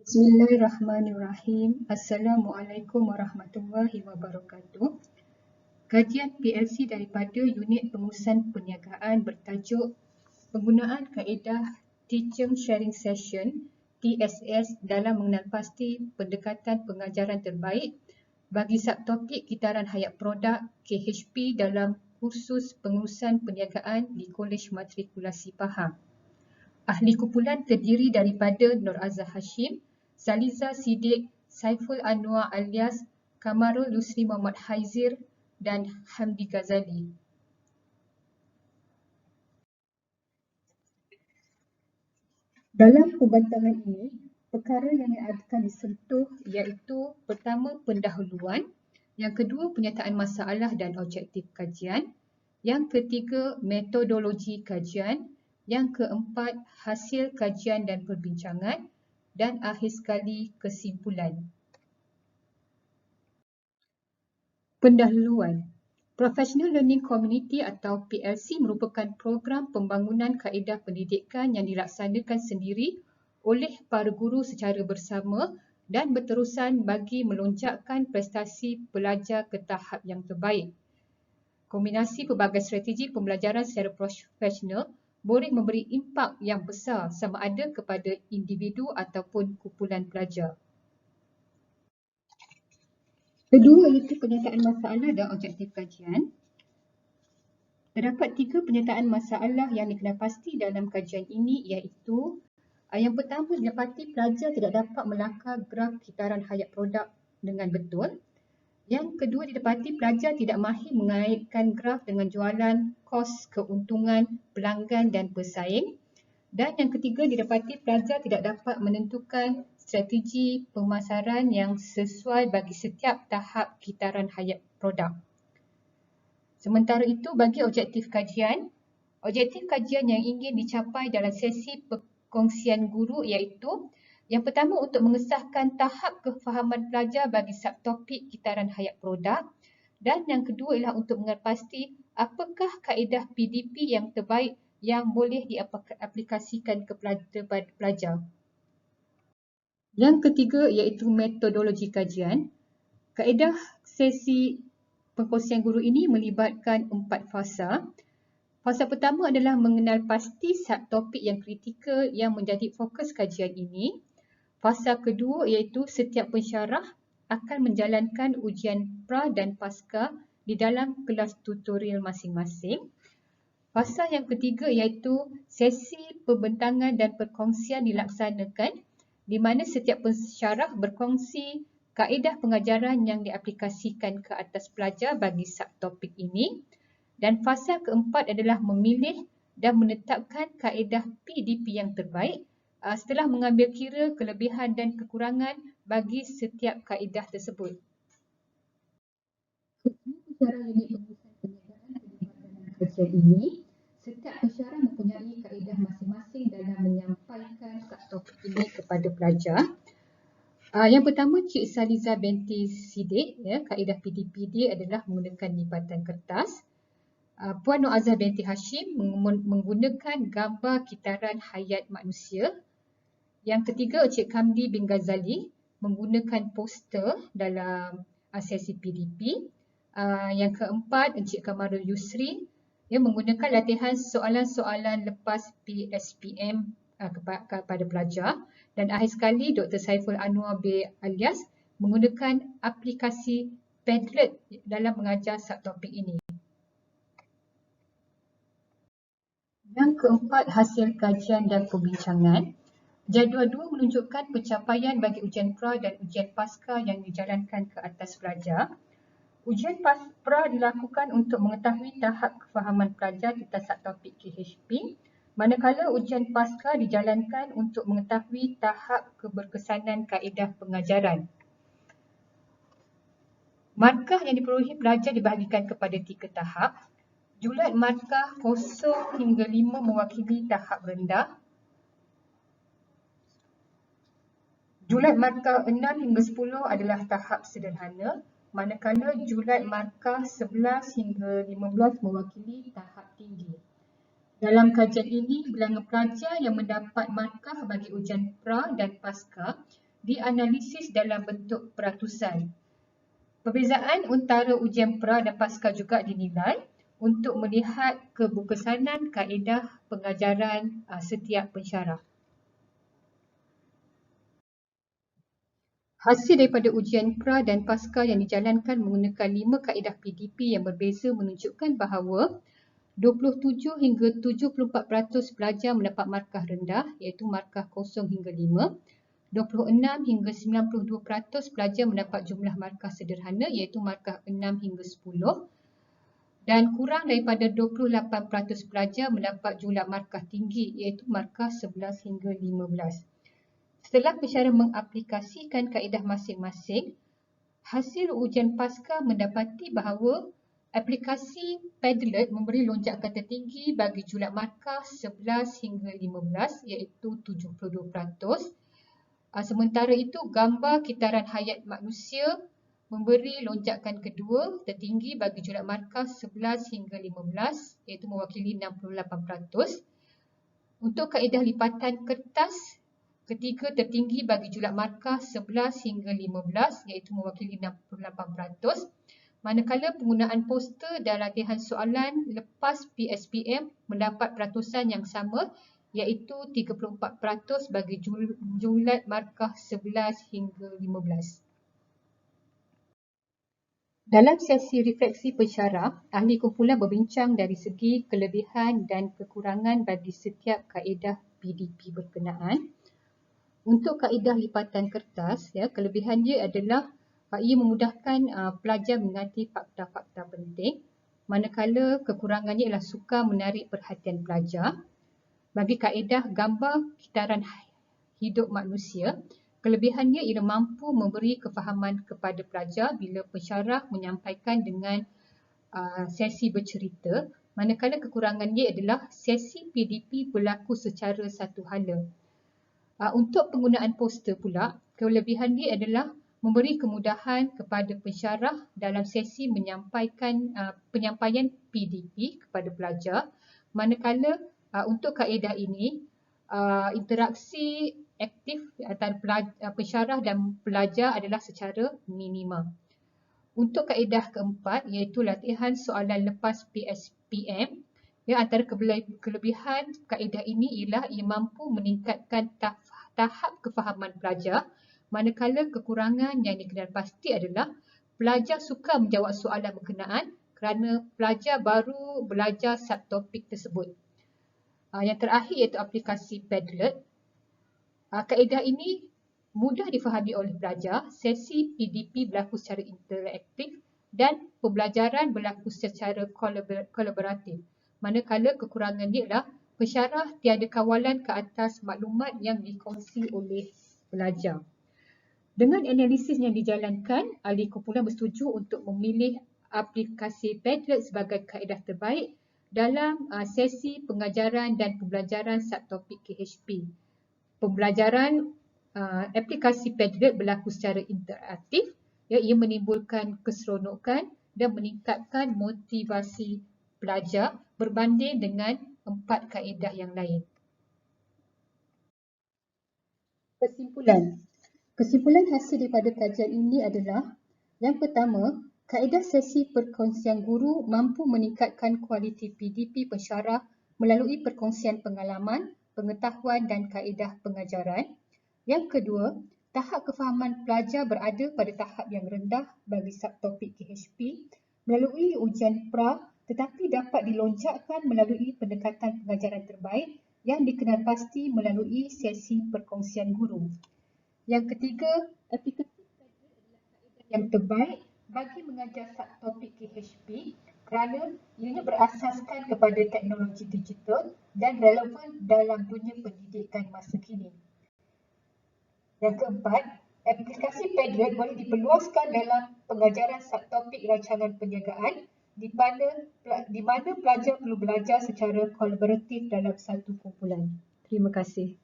Bismillahirrahmanirrahim. Assalamualaikum warahmatullahi wabarakatuh. Kajian PLC daripada Unit Pengurusan Perniagaan bertajuk Penggunaan Kaedah Teaching Sharing Session TSS dalam mengenal pasti pendekatan pengajaran terbaik bagi subtopik kitaran hayat produk KHP dalam kursus pengurusan perniagaan di Kolej Matrikulasi Pahang. Ahli kumpulan terdiri daripada Nur Azhar Hashim, Zaliza Siddiq, Saiful Anwar alias Kamarul Yusri Muhammad Haizir dan Hamdi Ghazali. Dalam pembantangan ini, perkara yang akan disentuh iaitu pertama pendahuluan, yang kedua penyataan masalah dan objektif kajian, yang ketiga metodologi kajian, yang keempat hasil kajian dan perbincangan, dan akhir sekali kesimpulan. Pendahuluan. Professional Learning Community atau PLC merupakan program pembangunan kaedah pendidikan yang dilaksanakan sendiri oleh para guru secara bersama dan berterusan bagi melonjakkan prestasi pelajar ke tahap yang terbaik. Kombinasi pelbagai strategi pembelajaran secara profesional boleh memberi impak yang besar sama ada kepada individu ataupun kumpulan pelajar. Kedua iaitu penyataan masalah dan objektif kajian. Terdapat 3 penyataan masalah yang dikenalpasti dalam kajian ini iaitu yang pertama, didapati pelajar tidak dapat melakar graf kitaran hayat produk dengan betul. Yang kedua, didapati pelajar tidak mahir mengaitkan graf dengan jualan, kos, keuntungan, pelanggan dan pesaing. Dan yang ketiga, didapati pelajar tidak dapat menentukan strategi pemasaran yang sesuai bagi setiap tahap kitaran hayat produk. Sementara itu, bagi objektif kajian yang ingin dicapai dalam sesi perkongsian guru iaitu yang pertama untuk mengesahkan tahap kefahaman pelajar bagi subtopik kitaran hayat produk, dan yang kedua ialah untuk mengenalpasti apakah kaedah PDP yang terbaik yang boleh diaplikasikan kepada pelajar. Yang ketiga iaitu metodologi kajian. Kaedah sesi perkongsian guru ini melibatkan 4 fasa. Fasa pertama adalah mengenal pasti subtopik yang kritikal yang menjadi fokus kajian ini. Fasa kedua iaitu setiap pensyarah akan menjalankan ujian pra dan pasca di dalam kelas tutorial masing-masing. Fasa yang ketiga iaitu sesi pembentangan dan perkongsian dilaksanakan di mana setiap pensyarah berkongsi kaedah pengajaran yang diaplikasikan ke atas pelajar bagi subtopik ini. Dan fasa keempat adalah memilih dan menetapkan kaedah PDP yang terbaik setelah mengambil kira kelebihan dan kekurangan bagi setiap kaedah tersebut. Secara unit pengurusan perniagaan terlibat dalam kajian ini, setiap pensyarah mempunyai kaedah masing-masing dalam menyampaikan subtopik ini kepada pelajar. Yang pertama, Cik Zaliza binti Siddiq, kaedah PDP dia adalah menggunakan lipatan kertas. Puan Nur Azhar binti Hashim menggunakan gambar kitaran hayat manusia. Yang ketiga, Encik Kamdi bin Ghazali menggunakan poster dalam sesi PDP. Yang keempat, Encik Kamarul Yusri menggunakan latihan soalan-soalan lepas PSPM kepada pelajar. Dan akhir sekali, Dr. Saiful Anwar bin alias menggunakan aplikasi Padlet dalam mengajar subtopik ini. Yang keempat, hasil kajian dan perbincangan. Jadual 2 menunjukkan pencapaian bagi ujian pra dan ujian pasca yang dijalankan ke atas pelajar. Ujian pra dilakukan untuk mengetahui tahap kefahaman pelajar tentang subtopik KHP, manakala ujian pasca dijalankan untuk mengetahui tahap keberkesanan kaedah pengajaran. Markah yang diperolehi pelajar dibahagikan kepada 3 tahap. Julat markah 0 hingga 5 mewakili tahap rendah. Julat markah 6 hingga 10 adalah tahap sederhana, manakala julat markah 11 hingga 15 mewakili tahap tinggi. Dalam kajian ini, bilangan pelajar yang mendapat markah bagi ujian pra dan pasca dianalisis dalam bentuk peratusan. Perbezaan antara ujian pra dan pasca juga dinilai untuk melihat keberkesanan kaedah pengajaran setiap pensyarah. Hasil daripada ujian pra dan pasca yang dijalankan menggunakan 5 kaedah PDP yang berbeza menunjukkan bahawa 27 hingga 74% pelajar mendapat markah rendah iaitu markah 0 hingga 5. 26 hingga 92% pelajar mendapat jumlah markah sederhana iaitu markah 6 hingga 10 dan kurang daripada 28% pelajar mendapat jumlah markah tinggi iaitu markah 11 hingga 15. Setelah pensyarah mengaplikasikan kaedah masing-masing, hasil ujian pasca mendapati bahawa aplikasi Padlet memberi lonjakan tertinggi bagi jumlah markah 11 hingga 15 iaitu 72%. Sementara itu, gambar kitaran hayat manusia memberi lonjakan kedua tertinggi bagi jumlah markah 11 hingga 15 iaitu mewakili 68%. Untuk kaedah lipatan kertas, ketiga tertinggi bagi jumlah markah 11 hingga 15 iaitu mewakili 68%. Manakala penggunaan poster dan latihan soalan lepas PSPM mendapat peratusan yang sama iaitu 34% bagi jumlah markah 11 hingga 15. Dalam sesi refleksi pensyarah, ahli kumpulan berbincang dari segi kelebihan dan kekurangan bagi setiap kaedah PDP berkenaan. Untuk kaedah lipatan kertas, kelebihan dia adalah ia memudahkan pelajar mengerti fakta-fakta penting, manakala kekurangannya ialah sukar menarik perhatian pelajar. Bagi kaedah gambar kitaran hidup manusia, kelebihannya ia mampu memberi kefahaman kepada pelajar bila pensyarah menyampaikan dengan sesi bercerita, manakala kekurangannya adalah sesi PDP berlaku secara satu hala. Untuk penggunaan poster pula, kelebihan dia adalah memberi kemudahan kepada pensyarah dalam sesi penyampaian PDP kepada pelajar, manakala untuk kaedah ini, interaksi aktif antara pensyarah dan pelajar adalah secara minima. Untuk kaedah keempat iaitu latihan soalan lepas PSPM, antara kelebihan kaedah ini ialah ia mampu meningkatkan tahap kefahaman pelajar, manakala kekurangan yang dikenal pasti adalah pelajar sukar menjawab soalan berkenaan kerana pelajar baru belajar subtopik tersebut. Yang terakhir iaitu aplikasi Padlet. Kaedah ini mudah difahami oleh pelajar, sesi PDP berlaku secara interaktif dan pembelajaran berlaku secara kolaboratif. Manakala kekurangan dia adalah pensyarah tiada kawalan ke atas maklumat yang dikongsi oleh pelajar. Dengan analisis yang dijalankan, ahli kumpulan bersetuju untuk memilih aplikasi Padlet sebagai kaedah terbaik dalam sesi pengajaran dan pembelajaran subtopik KHP. Pembelajaran aplikasi Padlet berlaku secara interaktif, ia menimbulkan keseronokan dan meningkatkan motivasi pelajar berbanding dengan 4 kaedah yang lain. Kesimpulan hasil daripada kajian ini adalah yang pertama, kaedah sesi perkongsian guru mampu meningkatkan kualiti PDP pensyarah melalui perkongsian pengalaman, pengetahuan dan kaedah pengajaran. Yang kedua, tahap kefahaman pelajar berada pada tahap yang rendah bagi subtopik KHP melalui ujian pra tetapi dapat dilonjakkan melalui pendekatan pengajaran terbaik yang dikenal pasti melalui sesi perkongsian guru. Yang ketiga, aplikasi Padlet adalah kaedah yang terbaik bagi mengajar subtopik KHP kerana ianya berasaskan kepada teknologi digital dan relevan dalam dunia pendidikan masa kini. Yang keempat, aplikasi Padlet boleh diperluaskan dalam pengajaran subtopik rancangan perniagaan di mana pelajar perlu belajar secara kolaboratif dalam satu kumpulan. Terima kasih.